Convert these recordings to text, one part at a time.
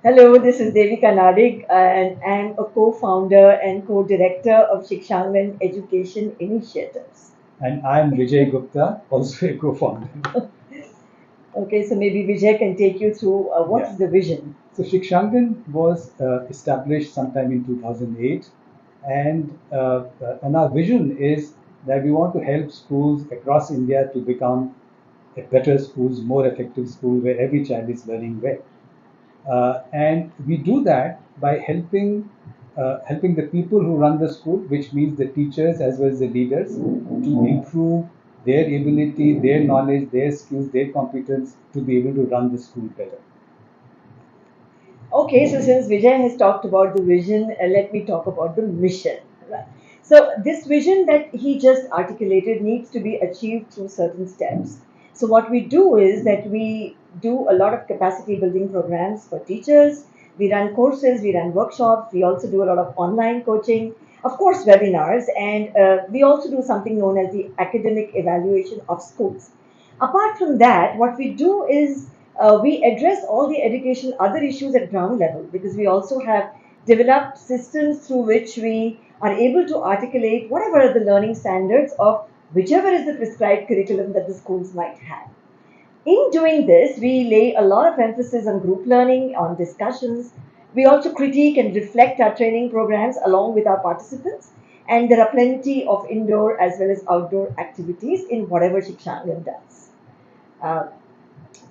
Hello, this is Devika Nadig, and I'm a co-founder and co-director of Shikshangan Education Initiatives. And I'm Vijay Gupta, also a co-founder. Okay, so maybe Vijay can take you through what Yeah. is the vision. So Shikshangan was established sometime in 2008, and our vision is that we want to help schools across India to become a better schools, more effective school where every child is learning well. And we do that by helping the people who run the school, which means the teachers as well as the leaders, to improve their ability, their knowledge, their skills, their competence to be able to run the school better. Okay, so since Vijay has talked about the vision, let me talk about the mission. Right. So, this vision that he just articulated needs to be achieved through certain steps. So, what we do is that we do a lot of capacity building programs for teachers. We run courses, we run workshops, we also do a lot of online coaching, of course, webinars, and we also do something known as the academic evaluation of schools. Apart from that, what we do is we address all the education other issues at ground level because we also have developed systems through which we are able to articulate whatever are the learning standards of whichever is the prescribed curriculum that the schools might have. In doing this, we lay a lot of emphasis on group learning, on discussions. We also critique and reflect our training programs along with our participants. And there are plenty of indoor as well as outdoor activities in whatever Shikshangan does. Uh,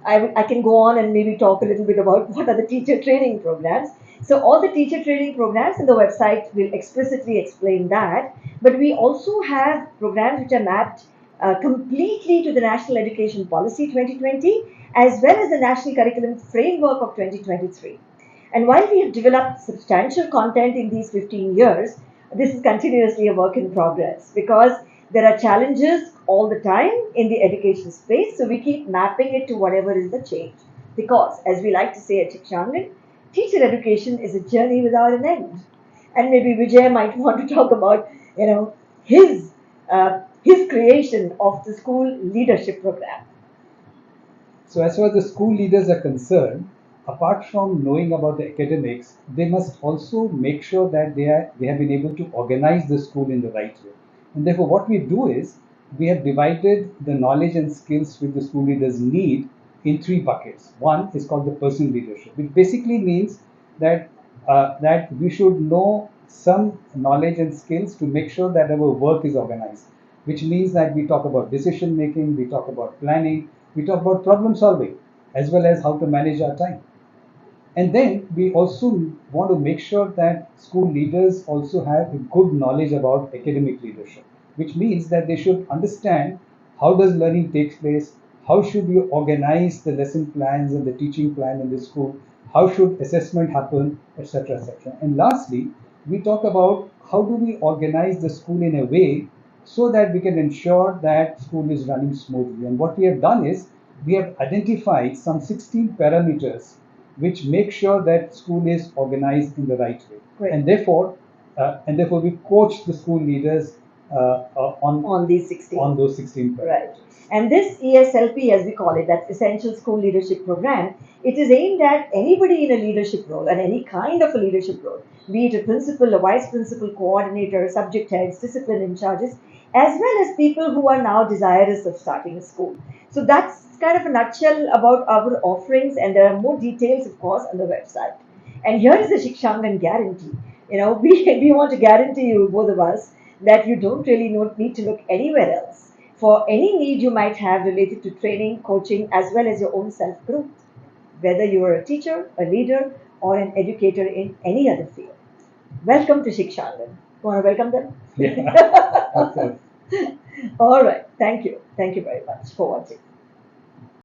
I can go on and maybe talk a little bit about what are the teacher training programs. So, all the teacher training programs in the website will explicitly explain that. But we also have programs which are mapped completely to the National Education Policy 2020 as well as the National Curriculum Framework of 2023. And while we have developed substantial content in these 15 years, this is continuously a work in progress because there are challenges all the time in the education space. So we keep mapping it to whatever is the change. Because, as we like to say at Shikshangan, teacher education is a journey without an end. And maybe Vijay might want to talk about, his creation of the school leadership program. So, as far as the school leaders are concerned, apart from knowing about the academics, they must also make sure that they have been able to organize the school in the right way. And therefore, what we do is we have divided the knowledge and skills which the school leaders need in three buckets. One is called the personal leadership, which basically means that that we should know some knowledge and skills to make sure that our work is organized, which means that we talk about decision making, we talk about planning, we talk about problem solving, as well as how to manage our time. And then we also want to make sure that school leaders also have a good knowledge about academic leadership, which means that they should understand how does learning take place, how should you organize the lesson plans and the teaching plan in the school, how should assessment happen, etc., etc. And lastly, we talk about how do we organize the school in a way so that we can ensure that school is running smoothly. And what we have done is we have identified some 16 parameters which make sure that school is organized in the right way. Great. And therefore we coach the school leaders On these 16. on those 16 Right. parameters. And this ESLP, as we call it, that Essential School Leadership Program, it is aimed at anybody in a leadership role and any kind of a leadership role, be it a principal, a vice principal, coordinator, subject heads, discipline in charges, as well as people who are now desirous of starting a school. So that's kind of a nutshell about our offerings, and there are more details, of course, on the website. And here is the Shikshangan guarantee. We want to guarantee you, both of us, that you don't really need to look anywhere else for any need you might have related to training, coaching, as well as your own self growth, whether you are a teacher, a leader, or an educator in any other field. Welcome to Shikshangan. Want to welcome them? Yeah. All right. Thank you. Thank you very much for watching.